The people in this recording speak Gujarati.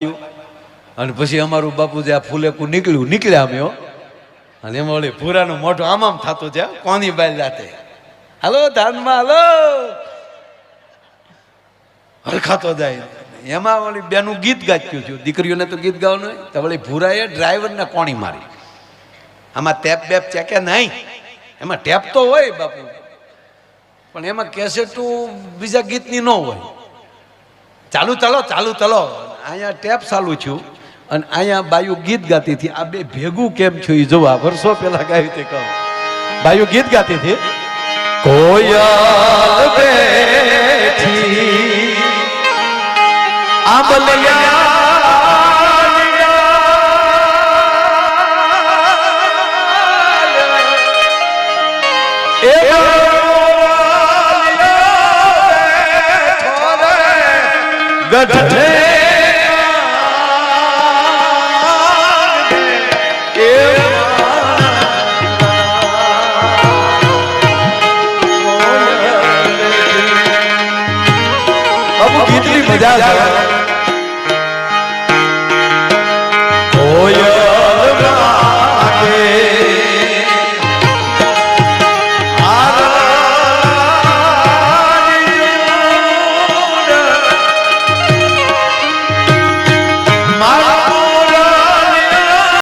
અને પછી અમારું બાપુ જે આ ફૂલેકું નીકળ્યા અમે અને એમાં ઓલી ભૂરાનું મોઢું આમ થતું છે કોની બાઈ જાતે હાલો ધાનમાં હાલો હરખાતો જાય એમાં ઓલી બેનું ગીત ગાચ્યું છું દીકરીઓને તો ગીત ગાવાનું હોય તો ઓલી ભૂરાએ ડ્રાઈવરને કોણી મારી આમાં ટેપ બેપ ચેકે નહીં એમાં ટેપ તો હોય બાપુ પણ એમાં કેસેટું બીજા ગીતની ન હોય ચાલુ ચાલો અહીંયા ટેપ ચાલુ છું અને અહીંયા બાયુ ગીત ગાતી હતી આ બે ભેગું કેમ છું એ જોવા વર્ષો પહેલા ગાયું તે કહું બાયુ ગીત ગાતી હતી કોયલ બેઠી આંબલિયા ગઢે अब गीतनी मजा